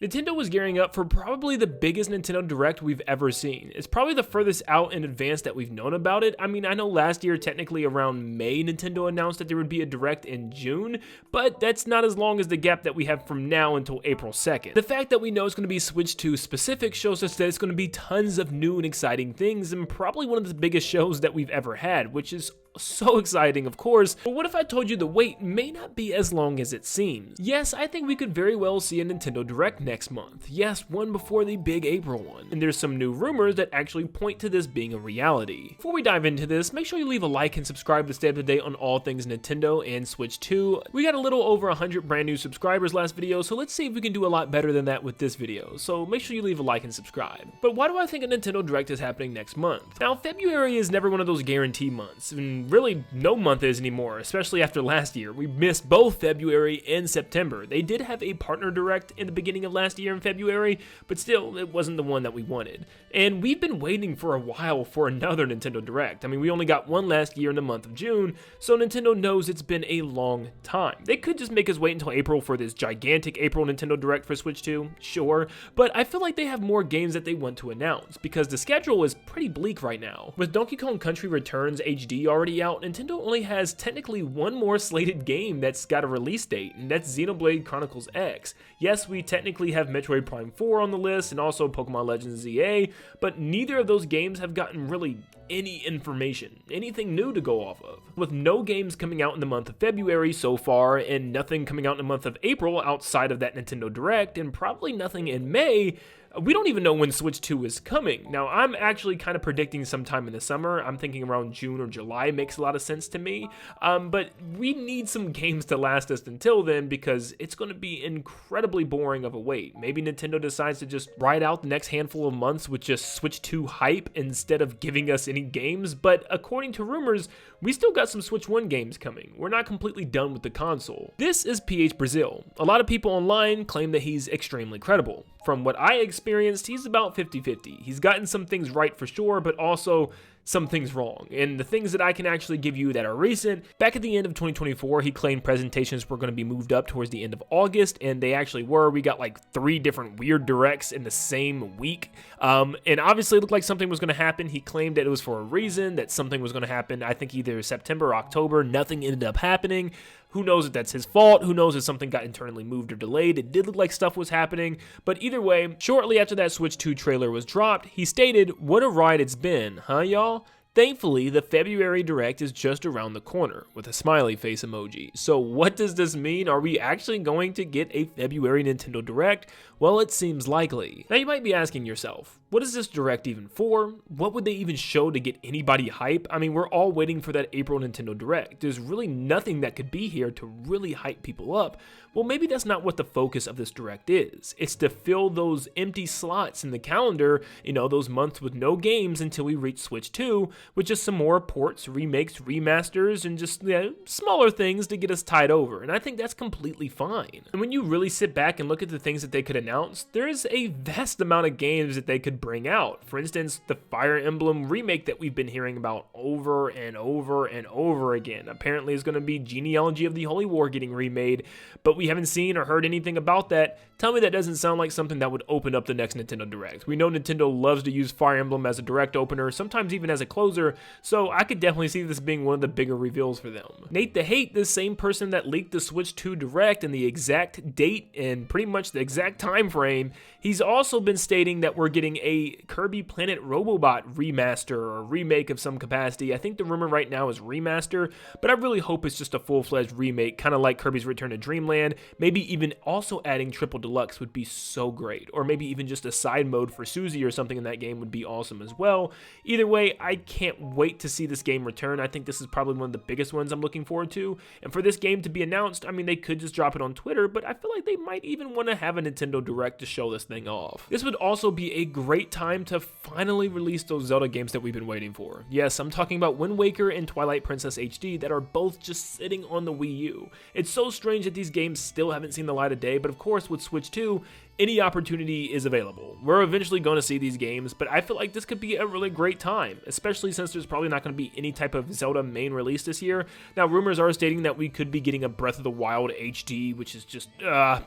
Nintendo was gearing up for probably the biggest Nintendo Direct we've ever seen. It's probably the furthest out in advance that we've known about it. I mean, I know last year, technically around May, Nintendo announced that there would be a Direct in June, but that's not as long as the gap that we have from now until April 2nd. The fact that we know it's going to be Switch 2 specific shows us that it's going to be tons of new and exciting things, and probably one of the biggest shows that we've ever had, which is so exciting, of course. But what if I told you the wait may not be as long as it seems? Yes, I think we could very well see a Nintendo Direct next month. Yes, one before the big April one. And there's some new rumors that actually point to this being a reality. Before we dive into this, make sure you leave a like and subscribe to stay up to date on all things Nintendo and Switch 2. We got a little over 100 brand new subscribers last video, so let's see if we can do a lot better than that with this video. So make sure you leave a like and subscribe. But why do I think a Nintendo Direct is happening next month? Now, February is never one of those guarantee months, and really no month is anymore, especially after last year. We missed both February and September. They did have a partner Direct in the beginning of last year in February, but still, it wasn't the one that we wanted. And we've been waiting for a while for another Nintendo Direct. I mean, we only got one last year in the month of June, so Nintendo knows it's been a long time. They could just make us wait until April for this gigantic April Nintendo Direct for Switch 2, sure, but I feel like they have more games that they want to announce, because the schedule is pretty bleak right now. With Donkey Kong Country Returns HD already out, Nintendo only has technically one more slated game that's got a release date, and that's Xenoblade Chronicles X. Yes, we technically have Metroid Prime 4 on the list, and also Pokemon Legends ZA, but neither of those games have gotten really any information, anything new to go off of. With no games coming out in the month of February so far, and nothing coming out in the month of April outside of that Nintendo Direct, and probably nothing in May, we don't even know when Switch 2 is coming. Now, I'm actually kind of predicting sometime in the summer. I'm thinking around June or July makes a lot of sense to me. But we need some games to last us until then, because it's going to be incredibly boring of a wait. Maybe Nintendo decides to just ride out the next handful of months with just Switch 2 hype instead of giving us any games. But according to rumors, we still got some Switch 1 games coming. We're not completely done with the console. This is PH Brazil. A lot of people online claim that he's extremely credible. From what I experienced, he's about 50-50. He's gotten some things right for sure, but also some things wrong. And the things that I can actually give you that are recent, back at the end of 2024, he claimed presentations were going to be moved up towards the end of August, and they actually were. We got like 3 different weird directs in the same week. And obviously it looked like something was going to happen. He claimed that it was for a reason, that something was going to happen, I think either September or October. Nothing ended up happening. Who knows if that's his fault? Who knows if something got internally moved or delayed? It did look like stuff was happening, but either way, shortly after that Switch 2 trailer was dropped, he stated, "What a ride it's been, huh y'all? Thankfully, the February Direct is just around the corner," with a smiley face emoji. So what does this mean? Are we actually going to get a February Nintendo Direct? Well, it seems likely. Now you might be asking yourself, what is this Direct even for? What would they even show to get anybody hype? I mean, we're all waiting for that April Nintendo Direct. There's really nothing that could be here to really hype people up. Well, maybe that's not what the focus of this Direct is. It's to fill those empty slots in the calendar, you know, those months with no games until we reach Switch 2, with just some more ports, remakes, remasters, and just smaller things to get us tied over. And I think that's completely fine. And when you really sit back and look at the things that they could announce, there's a vast amount of games that they could bring out. For instance, the Fire Emblem remake that we've been hearing about over and over and over again. Apparently is going to be Genealogy of the Holy War getting remade, but we haven't seen or heard anything about that. Tell me that doesn't sound like something that would open up the next Nintendo Direct. We know Nintendo loves to use Fire Emblem as a Direct opener, sometimes even as a closer, so I could definitely see this being one of the bigger reveals for them. Nate the Hate, the same person that leaked the Switch 2 Direct and the exact date and pretty much the exact time frame, he's also been stating that we're getting a Kirby Planet Robobot remaster or remake of some capacity. I think the rumor right now is remaster, but I really hope it's just a full-fledged remake, kind of like Kirby's Return to Dreamland. Maybe even also adding Triple Deluxe would be so great, or maybe even just a side mode for Susie or something in that game would be awesome as well. Either way, I can't wait to see this game return. I think this is probably one of the biggest ones I'm looking forward to, and for this game to be announced, I mean, they could just drop it on Twitter, but I feel like they might even want to have a Nintendo Direct to show this thing off. This would also be a great time to finally release those Zelda games that we've been waiting for. Yes, I'm talking about Wind Waker and Twilight Princess HD that are both just sitting on the Wii U. It's so strange that these games still haven't seen the light of day, but of course with Switch 2, any opportunity is available. We're eventually going to see these games, but I feel like this could be a really great time, especially since there's probably not going to be any type of Zelda main release this year. Now, rumors are stating that we could be getting a Breath of the Wild HD, which is just,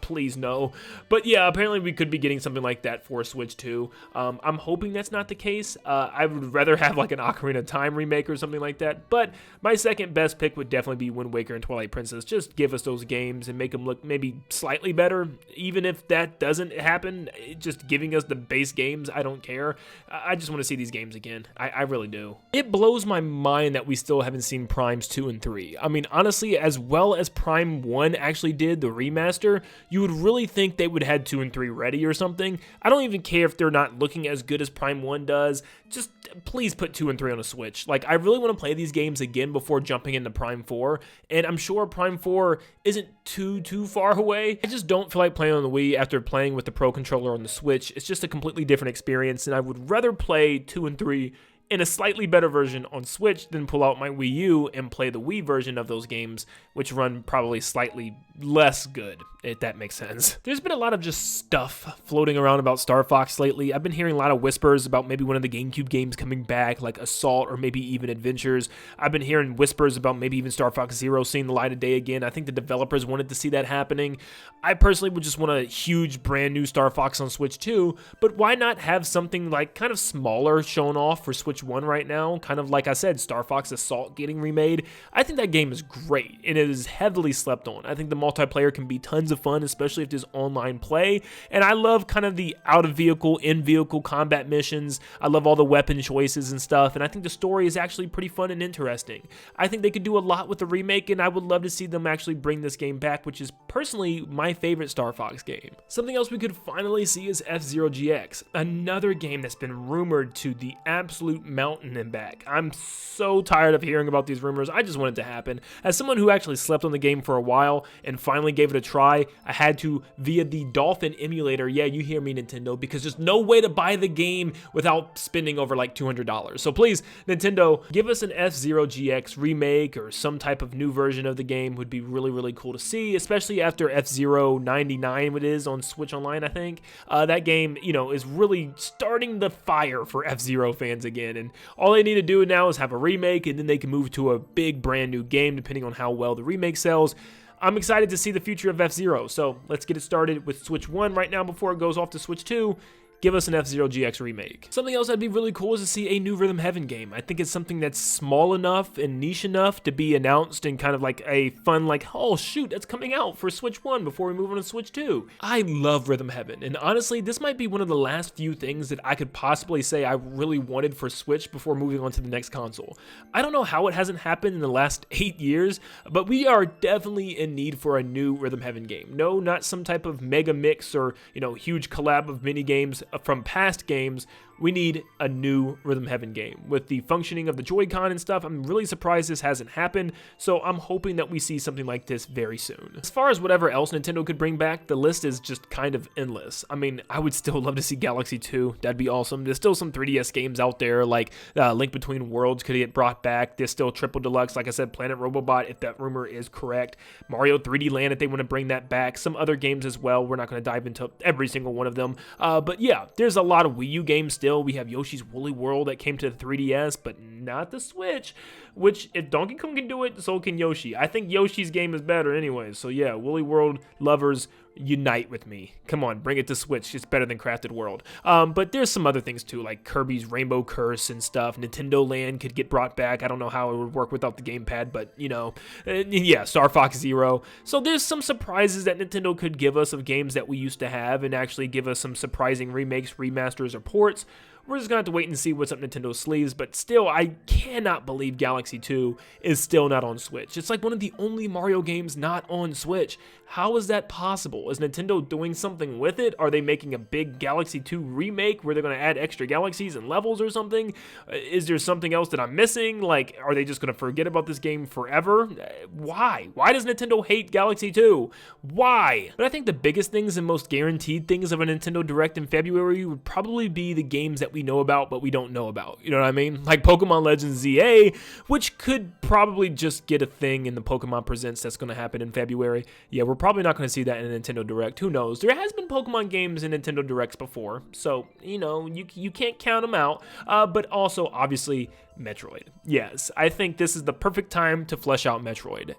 please no. But yeah, apparently we could be getting something like that for Switch 2. I'm hoping that's not the case. I would rather have like an Ocarina of Time remake or something like that, but my second best pick would definitely be Wind Waker and Twilight Princess. Just give us those games and make them look maybe slightly better, even if that doesn't happen. Just giving us the base games, I don't care. I just want to see these games again. I really do. It blows my mind that we still haven't seen Primes 2 and 3. I mean, honestly, as well as Prime 1 actually did the remaster, you would really think they would have had 2 and 3 ready or something. I don't even care if they're not looking as good as Prime 1 does. Just please put 2 and 3 on a Switch. Like, I really want to play these games again before jumping into Prime 4, and I'm sure Prime 4 isn't too far away. I just don't feel like playing on the Wii after playing with the Pro Controller on the Switch. It's just a completely different experience, and I would rather play 2 and 3 in a slightly better version on Switch than pull out my Wii U and play the Wii version of those games, which run probably slightly less good, if that makes sense. There's been a lot of just stuff floating around about Star Fox lately. I've been hearing a lot of whispers about maybe one of the GameCube games coming back, like Assault or maybe even Adventures. I've been hearing whispers about maybe even Star Fox Zero seeing the light of day again. I think the developers wanted to see that happening. I personally would just want a huge brand new Star Fox on Switch 2, but why not have something like kind of smaller shown off for Switch 1 right now? Kind of like I said, Star Fox Assault getting remade. I think that game is great, and it is heavily slept on. I think the multiplayer can be tons of fun, especially if there's online play, and I love kind of the out-of-vehicle, in-vehicle combat missions. I love all the weapon choices and stuff, and I think the story is actually pretty fun and interesting. I think they could do a lot with the remake, and I would love to see them actually bring this game back, which is personally my favorite Star Fox game. Something else we could finally see is F-Zero GX, another game that's been rumored to the absolute mountain and back. I'm so tired of hearing about these rumors. I just want it to happen. As someone who actually slept on the game for a while and finally gave it a try, I had to via the Dolphin emulator. Yeah, you hear me, Nintendo, because there's no way to buy the game without spending over like $200. So please, Nintendo, give us an F-Zero GX remake or some type of new version of the game. Would be really cool to see, especially after F-Zero 99 it is on Switch Online, I think. That game, you know, is really starting the fire for F-Zero fans again, and all they need to do now is have a remake, and then they can move to a big brand new game depending on how well the remake sells. I'm excited to see the future of F-Zero, so let's get it started with Switch 1 right now before it goes off to Switch 2. Give us an F-Zero GX remake. Something else that'd be really cool is to see a new Rhythm Heaven game. I think it's something that's small enough and niche enough to be announced and kind of like a fun, like, oh shoot, that's coming out for Switch 1 before we move on to Switch 2. I love Rhythm Heaven, and honestly, this might be one of the last few things that I could possibly say I really wanted for Switch before moving on to the next console. I don't know how it hasn't happened in the last 8 years, but we are definitely in need for a new Rhythm Heaven game. No, not some type of mega mix or, you know, huge collab of mini games from past games. We need a new Rhythm Heaven game. With the functioning of the Joy-Con and stuff, I'm really surprised this hasn't happened, so I'm hoping that we see something like this very soon. As far as whatever else Nintendo could bring back, the list is just kind of endless. I mean, I would still love to see Galaxy 2. That'd be awesome. There's still some 3DS games out there, like Link Between Worlds could get brought back. There's still Triple Deluxe, like I said, Planet Robobot, if that rumor is correct. Mario 3D Land, if they want to bring that back. Some other games as well. We're not going to dive into every single one of them. But yeah, there's a lot of Wii U games still. We have Yoshi's Woolly World that came to the 3DS, but not the Switch, which if Donkey Kong can do it, so can Yoshi. I think Yoshi's game is better anyway, so yeah, Woolly World lovers, unite with me. Come on, bring it to Switch. It's better than Crafted World. But there's some other things too, like Kirby's Rainbow Curse and stuff. Nin10do Land could get brought back. I don't know how it would work without the gamepad, but you know, yeah, Star Fox Zero. So there's some surprises that Nintendo could give us of games that we used to have and actually give us some surprising remakes, remasters, or ports. We're just going to have to wait and see what's up Nintendo's sleeves, but still, I cannot believe Galaxy 2 is still not on Switch. It's like one of the only Mario games not on Switch. How is that possible? Is Nintendo doing something with it? Are they making a big Galaxy 2 remake where they're going to add extra galaxies and levels or something? Is there something else that I'm missing? Like, are they just going to forget about this game forever? Why? Why does Nintendo hate Galaxy 2? Why? But I think the biggest things and most guaranteed things of a Nintendo Direct in February would probably be the games that we we know about, but we don't know about. You know what I mean? Like Pokemon Legends ZA, which could probably just get a thing in the Pokemon Presents that's going to happen in February. Yeah, we're probably not going to see that in a Nintendo Direct. Who knows? There has been Pokemon games in Nintendo Directs before, so, you know, you can't count them out. But also, obviously, Metroid. Yes, I think this is the perfect time to flesh out Metroid.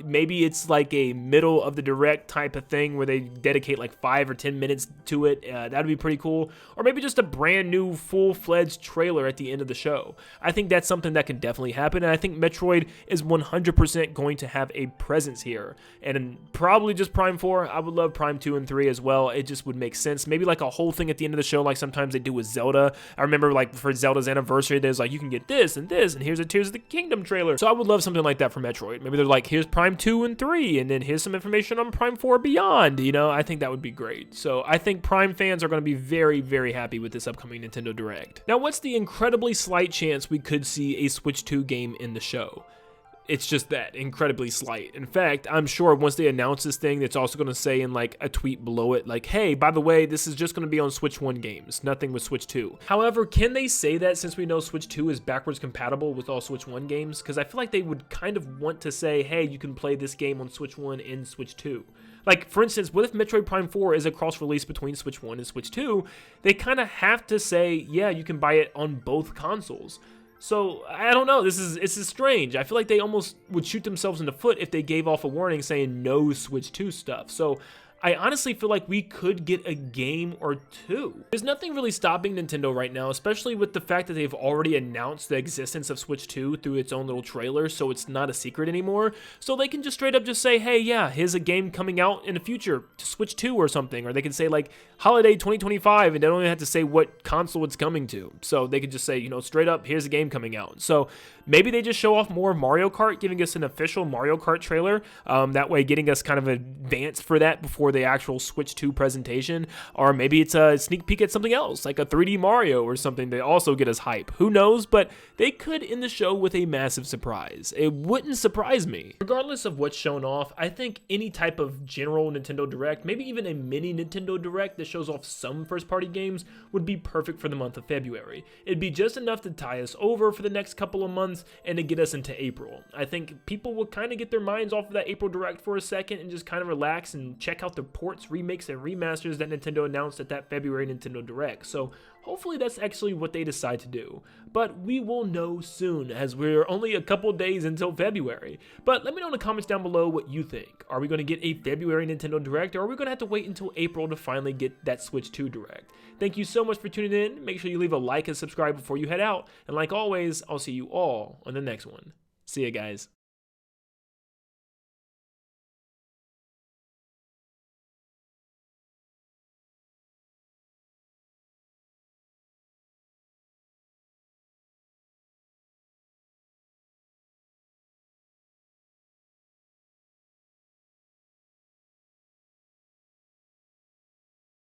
Maybe it's like a middle of the Direct type of thing where they dedicate like 5 or 10 minutes to it. That'd be pretty cool. Or maybe just a brand new full-fledged trailer at the end of the show. I think that's something that can definitely happen, and I think Metroid is 100% going to have a presence here. And probably just Prime 4. I would love Prime 2 and 3 as well. It just would make sense. Maybe like a whole thing at the end of the show like sometimes they do with Zelda. I remember like for Zelda's anniversary, there's like you can get this and this, and here's a Tears of the Kingdom trailer. So I would love something like that for Metroid. Maybe they're like, here's Prime 2 and 3, and then here's some information on Prime 4 Beyond. You know, I think that would be great. So I think Prime fans are going to be very, very happy with this upcoming Nintendo Direct. Now, what's the incredibly slight chance we could see a Switch 2 game in the show? It's just that, incredibly slight. In fact, I'm sure once they announce this thing, it's also going to say in like a tweet below it, like, hey, by the way, this is just going to be on Switch 1 games, nothing with Switch 2. However, can they say that since we know Switch 2 is backwards compatible with all Switch 1 games? Because I feel like they would kind of want to say, hey, you can play this game on Switch 1 and Switch 2. Like, for instance, what if Metroid Prime 4 is a cross-release between Switch 1 and Switch 2? They kind of have to say, yeah, you can buy it on both consoles. So, I don't know, this is strange. I feel like they almost would shoot themselves in the foot if they gave off a warning saying no Switch 2 stuff. So, I honestly feel like we could get a game or two. There's nothing really stopping Nintendo right now, especially with the fact that they've already announced the existence of Switch 2 through its own little trailer, so it's not a secret anymore. So they can just straight up just say, hey, yeah, here's a game coming out in the future to Switch 2 or something. Or they can say like holiday 2025, and they don't even have to say what console it's coming to. So they could just say, you know, straight up, here's a game coming out. So maybe they just show off more of Mario Kart, giving us an official Mario Kart trailer. That way getting us kind of advanced for that before the actual Switch 2 presentation. Or maybe it's a sneak peek at something else, like a 3D Mario or something that also get us hype. Who knows? But they could end the show with a massive surprise. It wouldn't surprise me. Regardless of what's shown off, I think any type of general Nintendo Direct, maybe even a mini Nintendo Direct that shows off some first-party games, would be perfect for the month of February. It'd be just enough to tie us over for the next couple of months and to get us into April. I think people will kind of get their minds off of that April Direct for a second and just kind of relax and check out the ports, remakes, and remasters that Nintendo announced at that February Nintendo Direct. So hopefully that's actually what they decide to do. But we will know soon, as we're only a couple days until February. But let me know in the comments down below what you think. Are we going to get a February Nintendo Direct, or are we going to have to wait until April to finally get that Switch 2 Direct? Thank you so much for tuning in. Make sure you leave a like and subscribe before you head out. And like always, I'll see you all on the next one. See ya, guys.